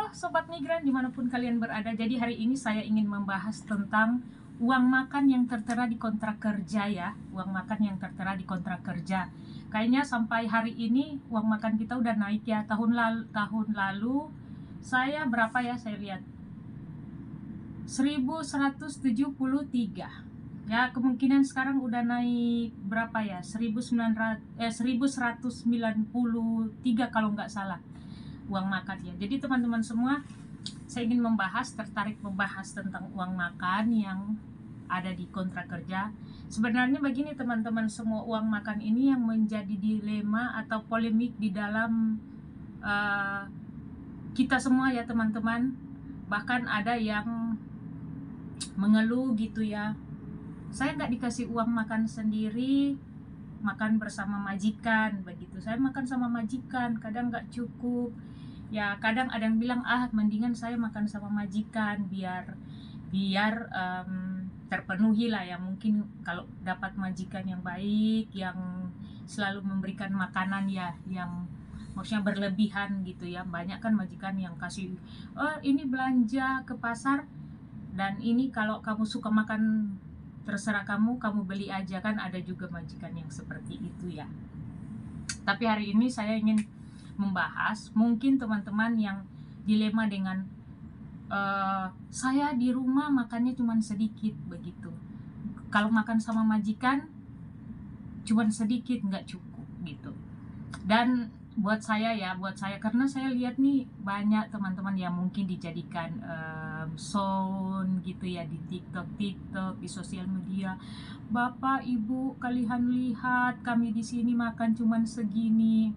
Halo Sobat Migran dimanapun kalian berada. Jadi hari ini saya ingin membahas tentang uang makan yang tertera di kontrak kerja ya. Uang makan yang tertera di kontrak kerja. Kayaknya sampai hari ini uang makan kita udah naik ya. Tahun lalu saya berapa ya, saya lihat 1173 ya, kemungkinan sekarang udah naik berapa ya, 1193 kalau nggak salah uang makan ya. Jadi teman-teman semua, saya ingin tertarik membahas tentang uang makan yang ada di kontrak kerja. Sebenarnya begini teman-teman semua, uang makan ini yang menjadi dilema atau polemik di dalam kita semua ya teman-teman. Bahkan ada yang mengeluh gitu ya, saya nggak dikasih uang makan sendiri, makan bersama majikan begitu. Saya makan sama majikan kadang nggak cukup ya. Kadang ada yang bilang mendingan saya makan sama majikan biar terpenuhi lah ya. Mungkin kalau dapat majikan yang baik, yang selalu memberikan makanan ya, yang maksudnya berlebihan gitu ya. Banyak kan majikan yang kasih, ini belanja ke pasar dan ini kalau kamu suka makan terserah kamu beli aja, kan ada juga majikan yang seperti itu ya. Tapi hari ini saya ingin membahas, mungkin teman-teman yang dilema dengan saya di rumah makannya cuma sedikit begitu, kalau makan sama majikan cuma sedikit, nggak cukup gitu. Dan buat saya karena saya lihat nih banyak teman-teman yang mungkin dijadikan sound gitu ya di TikTok, di sosial media. Bapak Ibu kalian lihat kami di sini makan cuman segini.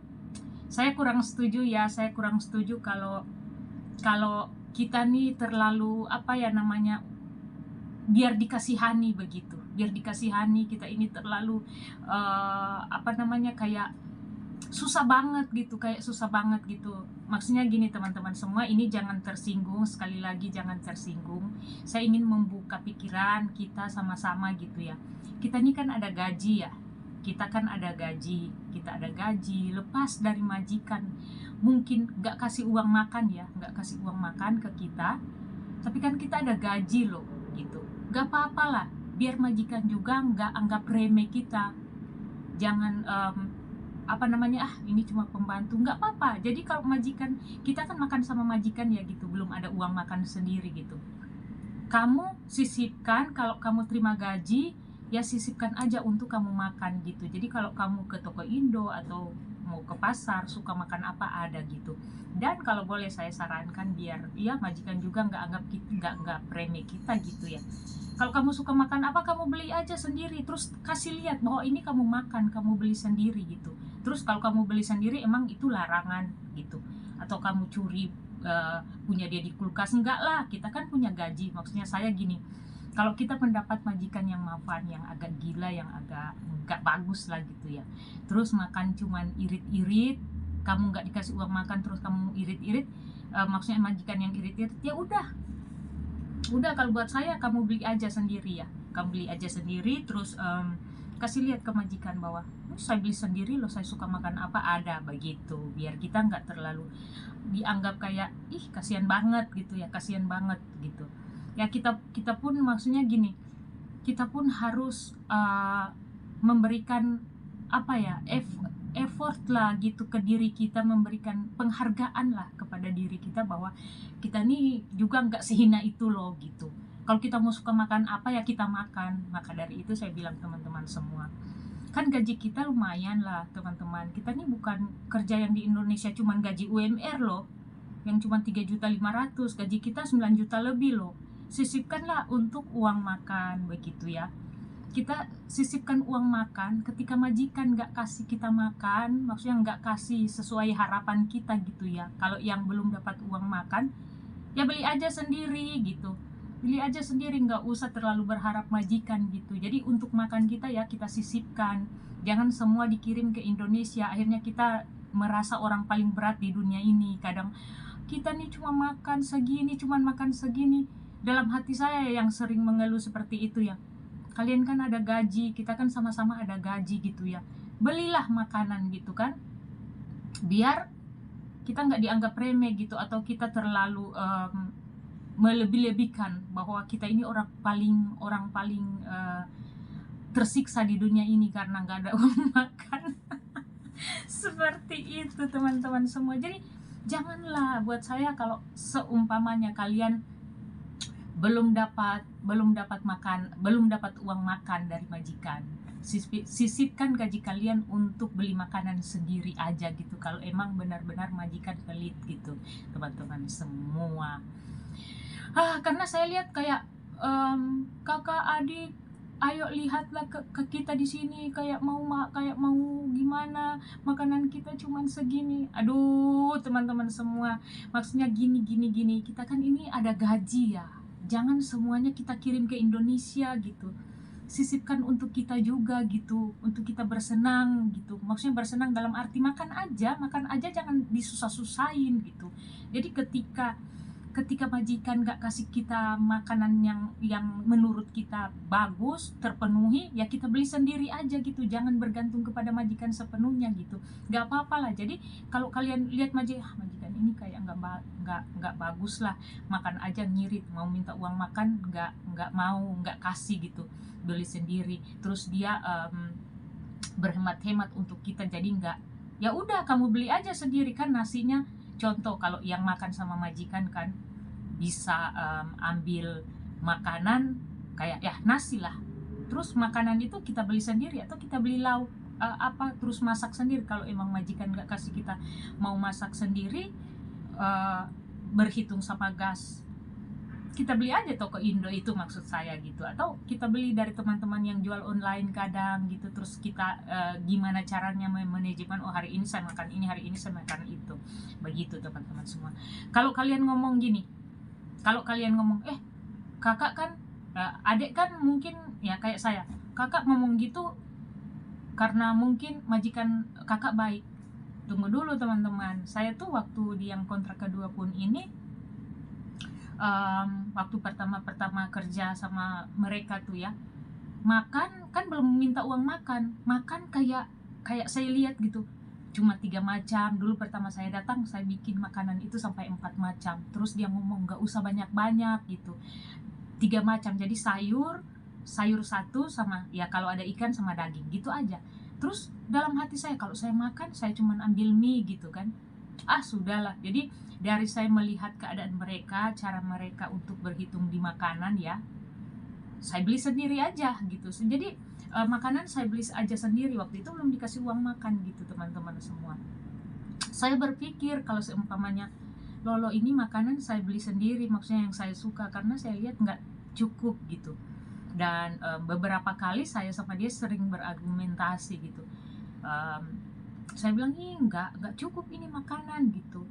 Saya kurang setuju ya, kalau kita nih terlalu biar dikasihani begitu, kita ini terlalu kayak susah banget gitu. Maksudnya gini teman-teman semua, ini jangan tersinggung, sekali lagi jangan tersinggung. Saya ingin membuka pikiran kita sama-sama gitu ya. Kita ini kan ada gaji ya, kita ada gaji lepas dari majikan. Mungkin nggak kasih uang makan ke kita, tapi kan kita ada gaji loh gitu. Nggak apa-apa lah, biar majikan juga nggak anggap remeh kita. Jangan ini cuma pembantu, nggak apa-apa. Jadi kalau majikan, kita kan makan sama majikan ya gitu, belum ada uang makan sendiri gitu. Kamu sisipkan, kalau kamu terima gaji ya sisipkan aja untuk kamu makan gitu. Jadi kalau kamu ke toko Indo atau mau ke pasar, suka makan apa ada gitu. Dan kalau boleh saya sarankan, biar ya majikan juga nggak remeh kita gitu ya. Kalau kamu suka makan apa, kamu beli aja sendiri, terus kasih lihat bahwa ini kamu makan, kamu beli sendiri gitu. Terus kalau kamu beli sendiri emang itu larangan gitu, atau kamu curi punya dia di kulkas? Enggak lah, kita kan punya gaji. Maksudnya saya gini, kalau kita mendapat majikan yang mapan, yang agak gila, yang agak nggak bagus lah gitu ya, terus makan cuman irit-irit, kamu nggak dikasih uang makan terus kamu irit-irit, maksudnya majikan yang irit-irit, ya udah kalau buat saya kamu beli aja sendiri ya, terus kasih lihat ke majikan bahwa saya beli sendiri loh, saya suka makan apa ada begitu, biar kita nggak terlalu dianggap kayak kasihan banget gitu ya. Kita pun maksudnya gini, kita pun harus memberikan effort lah gitu ke diri kita, memberikan penghargaan lah kepada diri kita bahwa kita nih juga nggak sehina itu loh gitu. Kalau kita mau suka makan apa ya kita makan. Maka dari itu saya bilang teman-teman semua, kan gaji kita lumayan lah teman-teman. Kita nih bukan kerja yang di Indonesia cuman gaji UMR loh, yang cuma 3.500.000, gaji kita 9 juta lebih loh. Sisipkanlah untuk uang makan begitu ya. Kita sisipkan uang makan, ketika majikan nggak kasih kita makan, maksudnya nggak kasih sesuai harapan kita gitu ya. Kalau yang belum dapat uang makan, ya beli aja sendiri gitu. Nggak usah terlalu berharap majikan gitu. Jadi untuk makan kita ya kita sisipkan. Jangan semua dikirim ke Indonesia, akhirnya kita merasa orang paling berat di dunia ini. Kadang kita nih cuma makan segini. Dalam hati saya yang sering mengeluh seperti itu ya. Kalian kan ada gaji, kita kan sama-sama ada gaji gitu ya. Belilah makanan gitu kan. Biar kita nggak dianggap remeh gitu, atau kita terlalu melebih-lebihkan bahwa kita ini orang paling tersiksa di dunia ini karena nggak ada uang makan. Seperti itu teman-teman semua. Jadi janganlah, buat saya kalau seumpamanya kalian belum dapat uang makan dari majikan, sisipkan gaji kalian untuk beli makanan sendiri aja gitu, kalau emang benar-benar majikan pelit gitu teman-teman semua. Karena saya lihat kayak kakak adik, ayo lihatlah ke kita di sini, kayak mau gimana, makanan kita cuman segini. Aduh teman-teman semua, maksudnya gini, kita kan ini ada gaji ya, jangan semuanya kita kirim ke Indonesia gitu, sisipkan untuk kita juga gitu, untuk kita bersenang gitu. Maksudnya bersenang dalam arti makan aja, jangan disusah-susahin gitu. Jadi ketika majikan gak kasih kita makanan yang menurut kita bagus, terpenuhi, ya kita beli sendiri aja gitu, jangan bergantung kepada majikan sepenuhnya gitu. Gak apa-apa lah. Jadi kalau kalian lihat majikan ini kayak nggak bagus lah, makan aja ngirit, mau minta uang makan nggak kasih gitu, beli sendiri, terus dia berhemat-hemat untuk kita, jadi nggak, ya udah kamu beli aja sendiri kan nasinya. Contoh kalau yang makan sama majikan kan bisa ambil makanan kayak ya nasi lah, terus makanan itu kita beli sendiri atau kita beli lauk terus masak sendiri. Kalau emang majikan gak kasih kita mau masak sendiri, berhitung sama gas, kita beli aja toko Indo itu, maksud saya gitu, atau kita beli dari teman-teman yang jual online kadang gitu. Terus kita gimana caranya manajemen, oh hari ini saya makan ini, hari ini saya makan itu, begitu teman-teman semua. Kalau kalian ngomong kakak kan adik kan mungkin ya kayak saya, kakak ngomong gitu karena mungkin majikan kakak baik. Tunggu dulu teman-teman, saya tuh waktu di yang kontrak kedua pun ini, waktu pertama kerja sama mereka tuh ya, makan kan belum minta uang makan kayak saya lihat gitu, cuma 3 macam. Dulu pertama saya datang, saya bikin makanan itu sampai 4 macam. Terus dia ngomong gak usah banyak-banyak gitu, 3 macam, jadi sayur satu sama ya kalau ada ikan sama daging gitu aja. Terus dalam hati saya, kalau saya makan saya cuma ambil mie gitu kan, sudahlah. Jadi dari saya melihat keadaan mereka, cara mereka untuk berhitung di makanan ya, saya beli sendiri aja gitu. Jadi makanan saya beli aja sendiri, waktu itu belum dikasih uang makan gitu teman-teman semua. Saya berpikir kalau seumpamanya Lolo ini makanan saya beli sendiri, maksudnya yang saya suka, karena saya lihat nggak cukup gitu. Dan beberapa kali saya sama dia sering berargumentasi gitu. Saya bilang nggak cukup ini makanan gitu,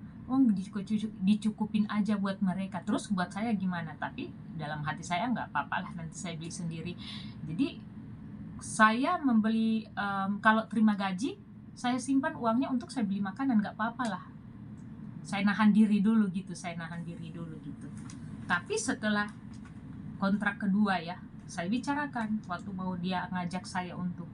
dicukupin aja buat mereka, terus buat saya gimana. Tapi dalam hati saya nggak apa-apa lah, nanti saya beli sendiri. Jadi saya membeli, kalau terima gaji saya simpan uangnya untuk saya beli makanan, nggak apa-apa lah. Saya nahan diri dulu gitu. Tapi setelah kontrak kedua ya, saya bicarakan waktu mau dia ngajak saya untuk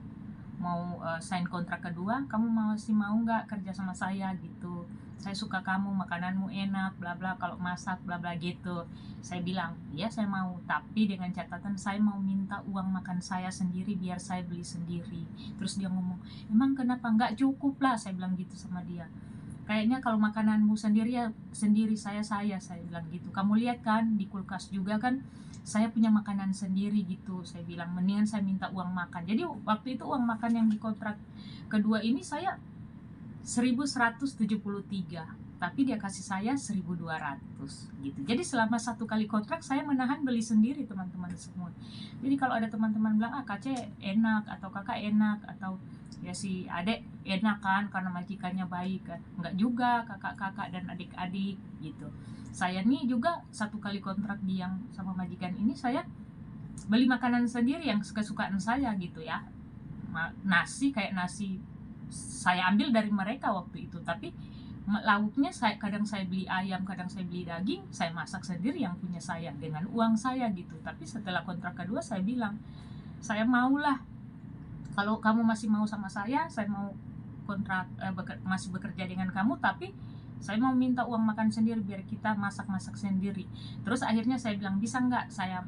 mau sign kontrak kedua, kamu masih mau nggak kerja sama saya gitu, saya suka kamu, makananmu enak, bla bla, kalau masak bla bla gitu. Saya bilang ya saya mau, tapi dengan catatan saya mau minta uang makan saya sendiri biar saya beli sendiri. Terus dia ngomong, emang kenapa, nggak cukup lah, saya bilang gitu sama dia. Kayaknya kalau makananmu sendiri ya sendiri, saya bilang gitu. Kamu lihat kan di kulkas juga kan saya punya makanan sendiri gitu. Saya bilang mendingan saya minta uang makan. Jadi waktu itu uang makan yang di kontrak kedua ini saya 1173, tapi dia kasih saya 1200 gitu. Jadi selama 1 kali kontrak saya menahan beli sendiri teman-teman semua. Jadi kalau ada teman-teman bilang Kak enak atau kakak enak atau ya si adek enak kan karena majikannya baik kan, enggak juga kakak-kakak dan adik-adik gitu. Saya nih juga 1 kali kontrak di yang sama majikan ini, saya beli makanan sendiri yang kesukaan saya gitu ya. Nasi kayak nasi saya ambil dari mereka waktu itu, tapi lauknya kadang saya beli ayam, kadang saya beli daging, saya masak sendiri yang punya saya dengan uang saya gitu. Tapi setelah kontrak kedua saya bilang, saya maulah kalau kamu masih mau sama saya mau kontrak masih bekerja dengan kamu, tapi saya mau minta uang makan sendiri biar kita masak-masak sendiri. Terus akhirnya saya bilang, bisa nggak saya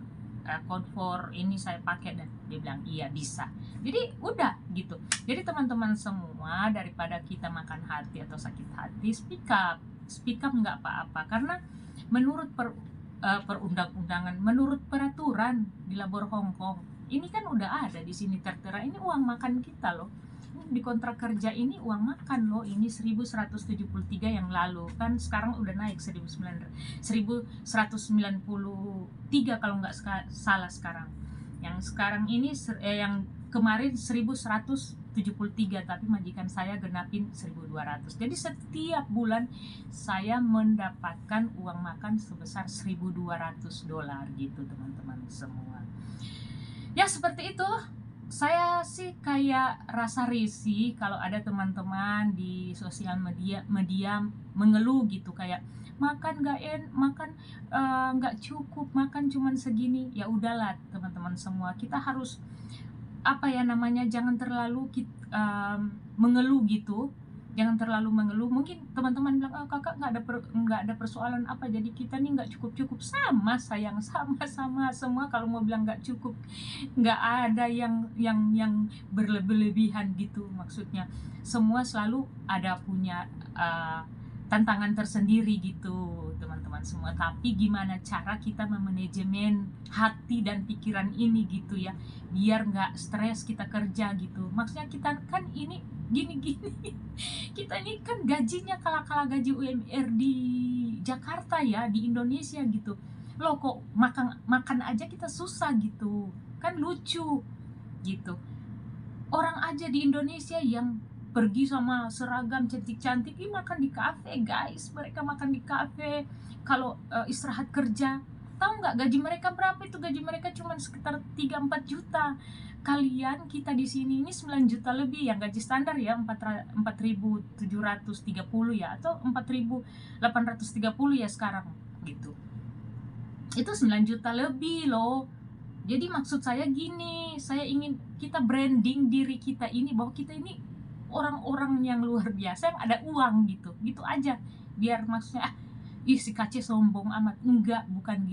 konfor ini saya pakai, dan dia bilang iya bisa. Jadi udah gitu. Jadi teman-teman semua, daripada kita makan hati atau sakit hati, speak up nggak apa-apa, karena menurut perundang-undangan, menurut peraturan di Labor Hong Kong ini kan udah ada di sini tertera, ini uang makan kita loh, di kontrak kerja ini uang makan loh, ini 1173 yang lalu, kan sekarang udah naik 1193 kalau nggak salah sekarang. Yang sekarang ini yang kemarin 1173, tapi majikan saya genapin 1200. Jadi setiap bulan saya mendapatkan uang makan sebesar $1.200 gitu teman-teman semua. Ya seperti itu. Saya sih kayak rasa risih kalau ada teman-teman di sosial media mengeluh gitu, kayak makan nggak cukup, makan cuman segini. Ya udahlah teman-teman semua, kita harus apa ya namanya, jangan terlalu mengeluh gitu, jangan terlalu mengeluh. Mungkin teman-teman bilang, kakak nggak ada persoalan apa, jadi kita nih nggak cukup sama, sayang, sama semua. Kalau mau bilang nggak cukup, nggak ada yang berlebihan gitu, maksudnya semua selalu ada punya tantangan tersendiri gitu teman-teman semua. Tapi gimana cara kita memanajemen hati dan pikiran ini gitu ya, biar nggak stres kita kerja gitu. Maksudnya kita kan ini gini kita ini kan gajinya kala gaji UMR di Jakarta ya, di Indonesia gitu loh, kok makan aja kita susah gitu, kan lucu gitu. Orang aja di Indonesia yang pergi sama seragam cantik-cantik, ini makan di kafe guys, mereka makan di kafe kalau istirahat kerja. Tahu nggak gaji mereka berapa? Itu gaji mereka cuma sekitar 3-4 juta. Kalian, kita di sini ini 9 juta lebih, yang gaji standar ya 4.730 ya, atau 4.830 ya sekarang gitu. Itu 9 juta lebih loh. Jadi maksud saya gini, saya ingin kita branding diri kita ini bahwa kita ini orang-orang yang luar biasa, yang ada uang gitu aja. Biar maksudnya si Kace sombong amat, enggak, bukan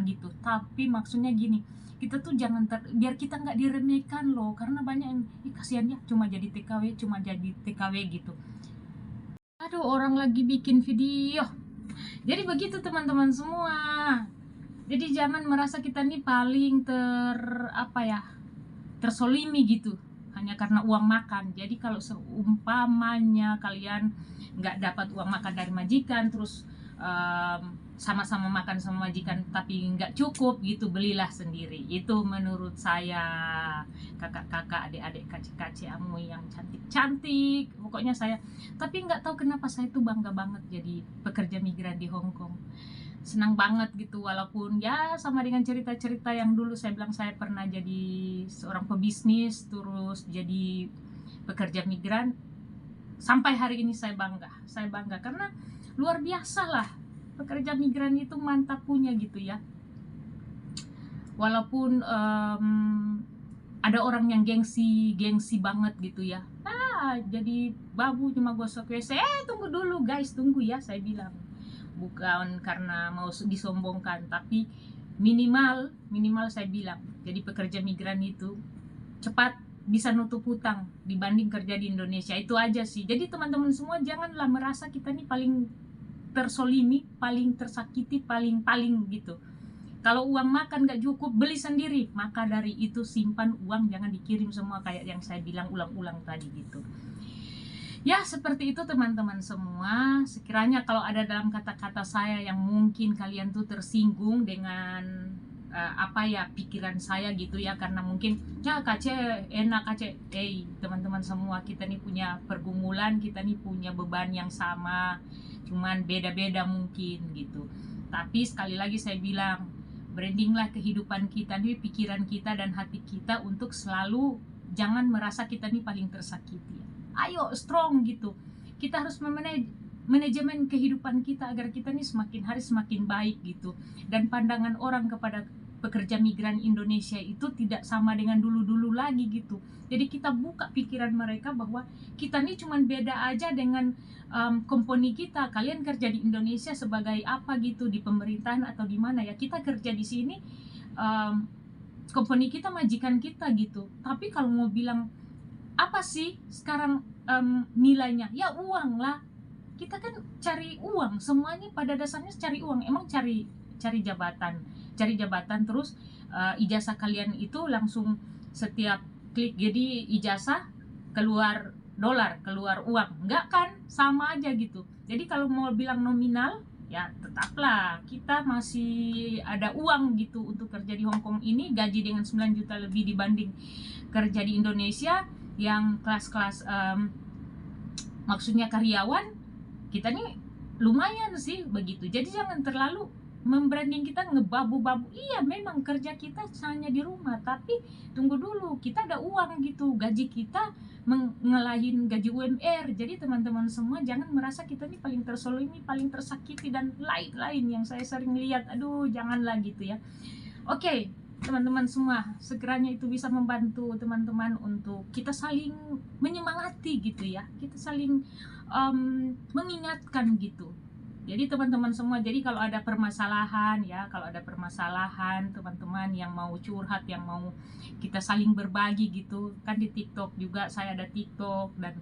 gitu. Tapi maksudnya gini, kita tuh jangan biar kita nggak diremehkan loh, karena banyak yang kasihan ya, cuma jadi TKW gitu. Aduh, orang lagi bikin video. Jadi begitu teman-teman semua. Jadi jangan merasa kita nih paling tersolimi gitu hanya karena uang makan. Jadi kalau seumpamanya kalian nggak dapat uang makan dari majikan, terus sama-sama makan sama majikan tapi nggak cukup gitu, belilah sendiri. Itu menurut saya, kakak-kakak, adik-adik, kace-kace amu yang cantik-cantik, pokoknya saya. Tapi nggak tahu kenapa saya tuh bangga banget jadi pekerja migran di Hong Kong. Senang banget gitu, walaupun ya sama dengan cerita-cerita yang dulu saya bilang, saya pernah jadi seorang pebisnis terus jadi pekerja migran. Sampai hari ini saya bangga karena luar biasa lah, pekerja migran itu mantap punya gitu ya. Walaupun ada orang yang gengsi banget gitu ya, jadi babu cuma gosok WC. Tunggu dulu guys, tunggu ya, saya bilang bukan karena mau disombongkan, tapi minimal saya bilang, jadi pekerja migran itu cepat bisa nutup hutang dibanding kerja di Indonesia. Itu aja sih. Jadi teman-teman semua, janganlah merasa kita nih paling tersolimi, paling tersakiti, paling gitu. Kalau uang makan gak cukup, beli sendiri. Maka dari itu simpan uang, jangan dikirim semua kayak yang saya bilang ulang-ulang tadi gitu. Ya seperti itu teman-teman semua. Sekiranya kalau ada dalam kata-kata saya yang mungkin kalian tuh tersinggung dengan pikiran saya gitu ya, karena mungkin ya Kace enak, Kace teman-teman semua, kita nih punya pergumulan, kita nih punya beban yang sama, cuman beda-beda mungkin gitu. Tapi sekali lagi saya bilang, brandinglah kehidupan kita nih, pikiran kita dan hati kita, untuk selalu jangan merasa kita nih paling tersakiti. Ayo strong gitu. Kita harus manajemen kehidupan kita agar kita nih semakin hari semakin baik gitu. Dan pandangan orang kepada pekerja migran Indonesia itu tidak sama dengan dulu-dulu lagi gitu. Jadi kita buka pikiran mereka bahwa kita nih cuman beda aja dengan company kita. Kalian kerja di Indonesia sebagai apa gitu, di pemerintahan atau di mana ya, kita kerja di sini, company kita majikan kita gitu. Tapi kalau mau bilang apa sih sekarang nilainya, ya uang lah. Kita kan cari uang, semuanya pada dasarnya cari uang. Emang cari jabatan terus ijazah kalian itu langsung setiap klik jadi ijazah keluar dolar, keluar uang, enggak kan, sama aja gitu. Jadi kalau mau bilang nominal ya tetaplah kita masih ada uang gitu. Untuk kerja di Hong Kong ini gaji dengan 9 juta lebih dibanding kerja di Indonesia yang kelas-kelas maksudnya karyawan, kita nih lumayan sih begitu. Jadi jangan terlalu membranding kita ngebabu-babu. Iya memang kerja kita hanya di rumah, tapi tunggu dulu, kita ada uang gitu, gaji kita ngelahin gaji UMR. Jadi teman-teman semua jangan merasa kita nih paling tersolimi, paling tersakiti dan lain-lain yang saya sering lihat. Aduh, janganlah gitu ya. Oke, teman-teman semua, sekiranya itu bisa membantu teman-teman untuk kita saling menyemangati gitu ya, kita saling mengingatkan gitu. Jadi teman-teman semua, jadi kalau ada permasalahan ya, kalau ada permasalahan teman-teman yang mau curhat, yang mau kita saling berbagi gitu kan, di TikTok juga saya ada TikTok dan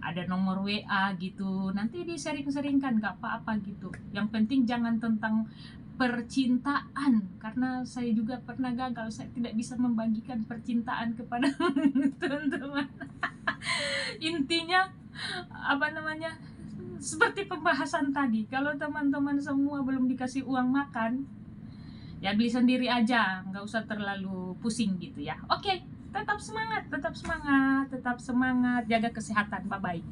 ada nomor WA gitu, nanti di-sharing-sharingkan, gak apa-apa gitu. Yang penting jangan tentang percintaan, karena saya juga pernah gagal, saya tidak bisa membagikan percintaan kepada teman-teman. Intinya apa namanya, seperti pembahasan tadi, kalau teman-teman semua belum dikasih uang makan ya beli sendiri aja, nggak usah terlalu pusing gitu ya. Oke, tetap semangat, tetap semangat, tetap semangat, jaga kesehatan, bye bye.